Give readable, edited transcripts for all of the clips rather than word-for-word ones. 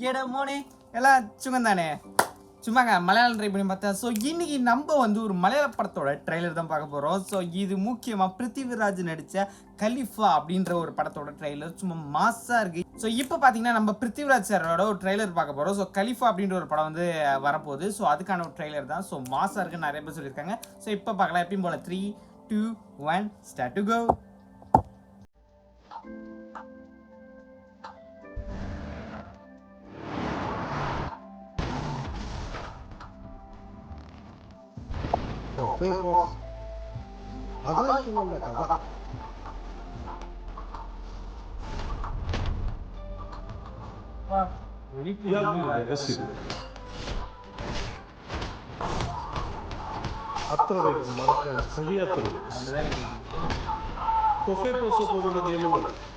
எட மோனே எல்லாம் சும்மாதானே சும்மாங்க மலையாளம் ட்ரை பண்ணி பார்த்தேன். ஸோ இன்னைக்கு நம்ம வந்து ஒரு மலையாள படத்தோட ட்ரெய்லர் தான் பார்க்க போகிறோம். ஸோ இது முக்கியமாக பிருத்திவிராஜ் நடித்த கலிஃபா அப்படின்ற ஒரு படத்தோட ட்ரெய்லர் சும்மா மாஸாக இருக்குது. ஸோ இப்போ பார்த்தீங்கன்னா நம்ம பிருத்திவிராஜ் சாரோட ஒரு ட்ரெய்லர் பார்க்க போகிறோம். ஸோ கலிஃபா அப்படின்ற ஒரு படம் வந்து வரப்போகுது. ஸோ அதுக்கான ஒரு ட்ரெய்லர் தான். ஸோ மாஸாக இருக்குன்னு நிறைய பேர் சொல்லியிருக்காங்க. ஸோ இப்போ பார்க்கலாம். எப்பயும் போல் 3, 2, 1 ஸ்டார்ட் டு கோ.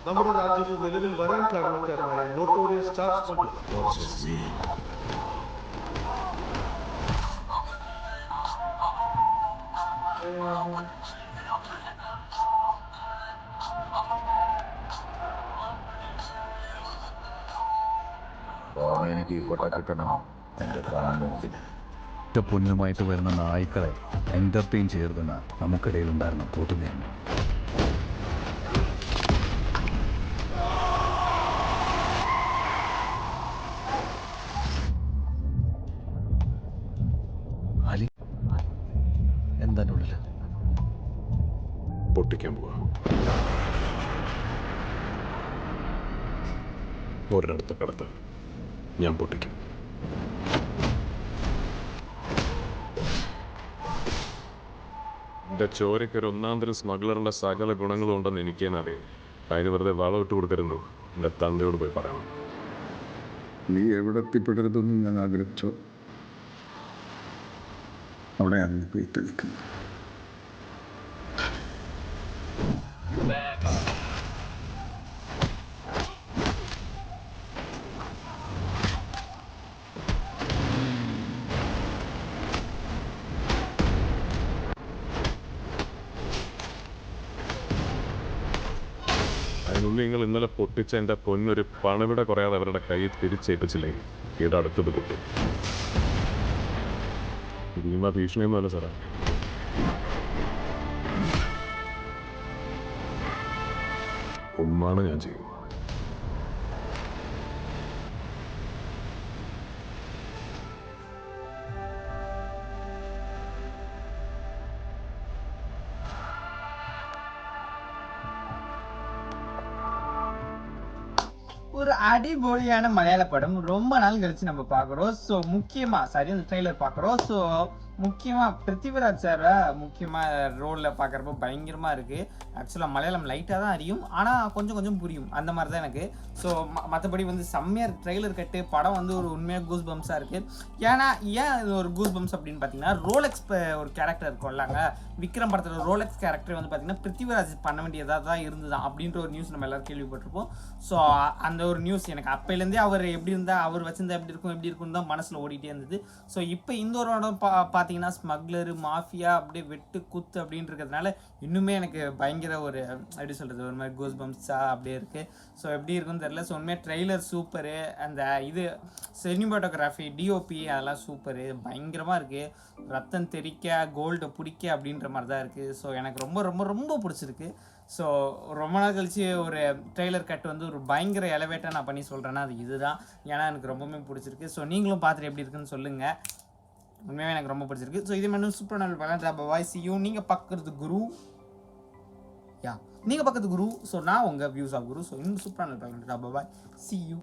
നമ്മുടെ രാജ്യത്ത് നിലവിൽ വരാൻ കാരണക്കാരനായ നോട്ടോറിയസ് സ്റ്റാർ സ്മഗ്ലർ എനിക്ക് കൊട്ട കിട്ടണം എൻ്റെ കാണുന്നതിന് പൊന്നുമായിട്ട് വരുന്ന നായ്ക്കളെ എൻ്റർടൈൻ ചേർന്ന നമുക്കിടയിൽ ഉണ്ടായിരുന്ന പൊതുമയാണ്. അലി എന്താണ് ഉള്ളിൽ പൊട്ടിക്കാൻ പോവാ. ഒരിടത്ത് കിടത്ത് ഞാൻ പൊട്ടിക്കും. എൻ്റെ ചോരയ്ക്കൊരു ഒന്നാന്തരം സ്മഗ്ലറിൻ്റെ സകല ഗുണങ്ങളും ഉണ്ടെന്ന് എനിക്കേനറിയാം. അതിന് വെറുതെ വളമിട്ട് കൊടുക്കരുന്നു. എൻ്റെ തന്തയോട് പോയി പറയണം. നീ എവിടെ എത്തിപ്പെടരുതെന്ന് ഞാൻ ആഗ്രഹിച്ചോ അവിടെയാണ് പോയി തെളിക്കുന്നത്. അതിനുള്ളിൽ നിങ്ങൾ ഇന്നലെ പൊട്ടിച്ച എൻ്റെ പൊന്നൊരു പണവിടെ കുറയാതെ അവരുടെ കയ്യിൽ തിരിച്ചേൽപ്പിച്ചില്ലെങ്കിൽ ഈടെ അടുത്തത് പൊട്ടും. ഭീമ ഭീഷണിയൊന്നുമല്ല സാറേ. ഉമ്മാണ് ഞാൻ ചെയ്യും. ஒரு அடிபொலியான மலையாள படம் ரொம்ப நாள் கழிச்சு நம்ம பார்க்குறோம். ஸோ முக்கியமா அந்த ட்ரெய்லர் பார்க்குறோம். ஸோ முக்கியமா பிருத்திவிராஜ் சாரை முக்கியமா ரோலில் பார்க்குறப்போ பயங்கரமா இருக்கு. ஆக்சுவலாக மலையாளம் லைட்டாக தான் அறியும், ஆனால் கொஞ்சம் கொஞ்சம் புரியும் அந்த மாதிரி தான் எனக்கு. ஸோ மற்றபடி வந்து செம்மையாக ட்ரெய்லர் கட்டு படம் வந்து ஒரு உண்மையாக கூஸ் பம்ஸாக இருக்குது. ஏன்னா ஏன் இது ஒரு கூஸ் பம்ஸ் அப்படின்னு பார்த்தீங்கன்னா ரோலெக்ஸ் ஒரு கேரக்டர் இருக்கும்லாங்க, விக்ரம் படத்தில் ரோலெக்ஸ் கேரக்டர் வந்து பார்த்தீங்கன்னா பிருத்திவிராஜ் பண்ண வேண்டியதாக தான் இருந்துதான் அப்படின்ற ஒரு நியூஸ் நம்ம எல்லாரும் கேள்விப்பட்டிருப்போம். ஸோ அந்த ஒரு நியூஸ் எனக்கு அப்பையிலேருந்தே அவர் எப்படி இருந்தால் அவர் வச்சிருந்தா எப்படி இருக்குன்னு தான் மனசில் ஓடிட்டே இருந்தது. ஸோ இப்போ இந்த ஒரு படம் பார்த்தீங்கன்னா ஸ்மக்லரு மாஃபியா அப்படியே வெட்டு குத்து அப்படின்னு இருக்கிறதுனால இன்னுமே எனக்கு பயங்கர ஒரு எப்படி சொல்கிறது ஒரு மாதிரி கோஸ் பம்ப்ஸாக அப்படியே இருக்குது. ஸோ எப்படி இருக்குன்னு தெரியல. ஸோ உண்மையாக ட்ரெய்லர் சூப்பரு, அந்த இது சினிமாட்டோகிராஃபி டிஓபி அதெல்லாம் சூப்பரு, பயங்கரமாக இருக்குது. ரத்தம் தெறிக்க கோல்டை பிடிக்க அப்படின்ற மாதிரி தான் இருக்குது. ஸோ எனக்கு ரொம்ப ரொம்ப ரொம்ப பிடிச்சிருக்கு. ஸோ ரொம்ப நாள் கழிச்சு ஒரு ட்ரெய்லர் கட் வந்து ஒரு பயங்கர எலவேட்டாக நான் பண்ணி சொல்கிறேன்னா அது இதுதான். ஏன்னா எனக்கு ரொம்பவுமே பிடிச்சிருக்கு. ஸோ நீங்களும் பார்த்துட்டு எப்படி இருக்குன்னு சொல்லுங்கள். உண்மையாக எனக்கு ரொம்ப பிடிச்சிருக்கு. ஸோ இது மட்டும் சூப்பர் நாள் பார்க்கலாம். பாய் சி யூ. நீங்கள் பார்க்குறது குரு, நீங்கள் பார்க்குறது குரு. ஸோ நான் உங்கள் வியூஸ் ஆஃப் குரு. ஸோ இன்னும் சூப்பர் நாள் பார்க்கலாம். பாய் சி யூ.